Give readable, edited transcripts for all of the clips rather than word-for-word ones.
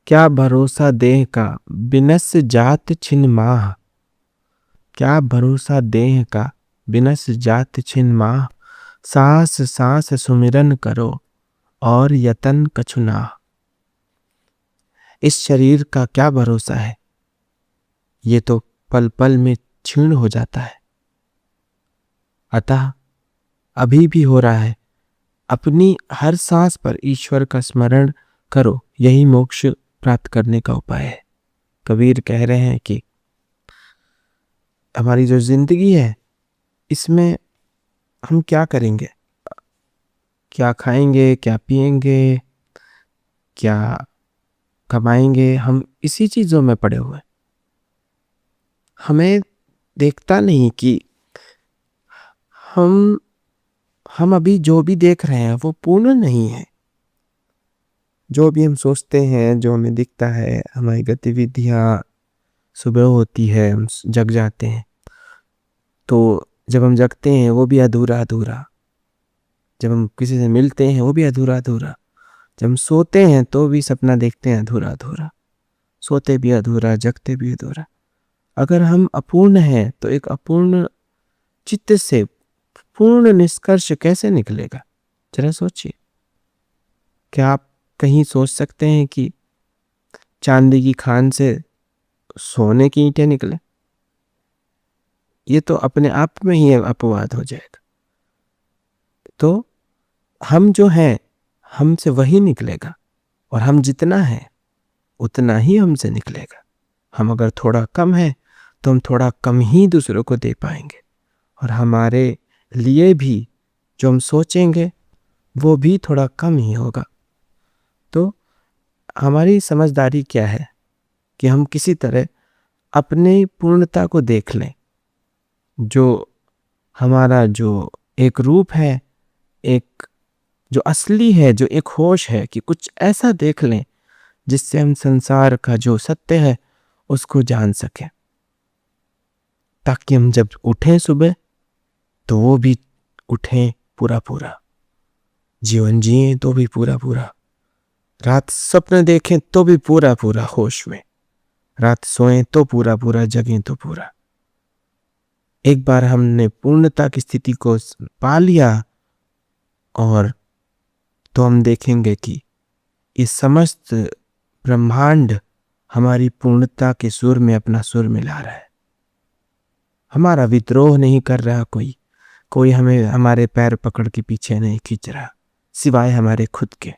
क्या भरोसा देह का बिनस जात छिन माह। क्या भरोसा देह का बिनस जात छिन माह। सांस सांस सुमिरन करो और यतन कछु नाह। इस शरीर का क्या भरोसा है, ये तो पल पल में क्षीण हो जाता है। अतः अभी भी हो रहा है, अपनी हर सांस पर ईश्वर का स्मरण करो, यही मोक्ष प्राप्त करने का उपाय है। कबीर कह रहे हैं कि हमारी जो जिंदगी है, इसमें हम क्या करेंगे, क्या खाएंगे, क्या पिएंगे, क्या कमाएंगे, हम इसी चीजों में पड़े हुए। हमें देखता नहीं कि हम अभी जो भी देख रहे हैं वो पूर्ण नहीं है। जो भी हम सोचते हैं, जो हमें दिखता है, हमारी गतिविधियां, सुबह होती है, हम जग जाते हैं, तो जब हम जगते हैं वो भी अधूरा अधूरा, जब हम किसी से मिलते हैं वो भी अधूरा अधूरा, जब हम सोते हैं तो भी सपना देखते हैं अधूरा अधूरा, सोते भी अधूरा, जगते भी अधूरा। अगर हम अपूर्ण हैं तो एक अपूर्ण चित्त से पूर्ण निष्कर्ष कैसे निकलेगा, जरा सोचिए। क्या आप कहीं सोच सकते हैं कि चांदी की खान से सोने की ईंटें निकले? ये तो अपने आप में ही अपवाद हो जाएगा। तो हम जो हैं, हमसे वही निकलेगा, और हम जितना है उतना ही हमसे निकलेगा। हम अगर थोड़ा कम है तो हम थोड़ा कम ही दूसरों को दे पाएंगे, और हमारे लिए भी जो हम सोचेंगे वो भी थोड़ा कम ही होगा। तो हमारी समझदारी क्या है कि हम किसी तरह अपनी पूर्णता को देख लें। जो हमारा जो एक रूप है, एक जो असली है, जो एक होश है, कि कुछ ऐसा देख लें जिससे हम संसार का जो सत्य है उसको जान सकें, ताकि हम जब उठें सुबह तो वो भी उठें पूरा पूरा, जीवन जिए तो भी पूरा पूरा, रात स्वप्न देखें तो भी पूरा पूरा होश में, रात सोएं तो पूरा पूरा, जगें तो पूरा। एक बार हमने पूर्णता की स्थिति को पा लिया, और तो हम देखेंगे कि ये समस्त ब्रह्मांड हमारी पूर्णता के सुर में अपना सुर मिला रहा है। हमारा विद्रोह नहीं कर रहा कोई हमें हमारे पैर पकड़ के पीछे नहीं खींच रहा, सिवाय हमारे खुद के।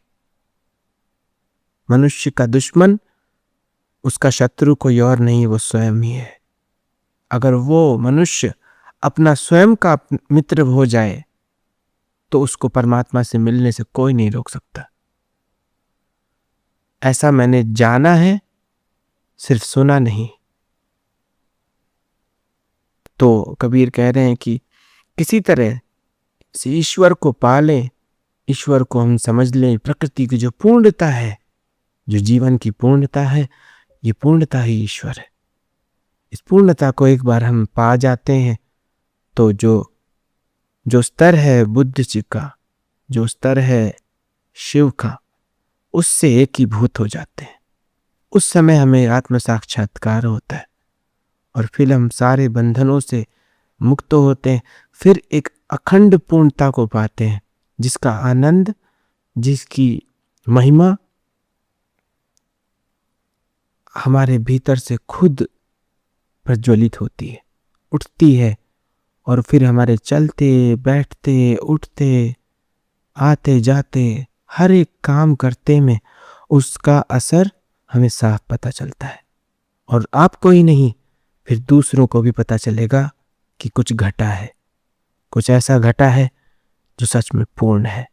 मनुष्य का दुश्मन, उसका शत्रु कोई और नहीं, वो स्वयं ही है। अगर वो मनुष्य अपना स्वयं का मित्र हो जाए तो उसको परमात्मा से मिलने से कोई नहीं रोक सकता। ऐसा मैंने जाना है, सिर्फ सुना नहीं। तो कबीर कह रहे हैं कि किसी तरह से ईश्वर को पालें, ईश्वर को हम समझ लें। प्रकृति की जो पूर्णता है, जो जीवन की पूर्णता है, ये पूर्णता ही ईश्वर है। इस पूर्णता को एक बार हम पा जाते हैं तो जो स्तर है बुद्ध जी का, जो स्तर है शिव का, उससे एक ही भूत हो जाते हैं। उस समय हमें आत्म साक्षात्कार होता है, और फिर हम सारे बंधनों से मुक्त होते हैं। फिर एक अखंड पूर्णता को पाते हैं, जिसका आनंद, जिसकी महिमा हमारे भीतर से खुद प्रज्वलित होती है, उठती है, और फिर हमारे चलते बैठते उठते आते जाते हर एक काम करते में उसका असर हमें साफ पता चलता है। और आपको ही नहीं, फिर दूसरों को भी पता चलेगा कि कुछ घटा है, कुछ ऐसा घटा है जो सच में पूर्ण है।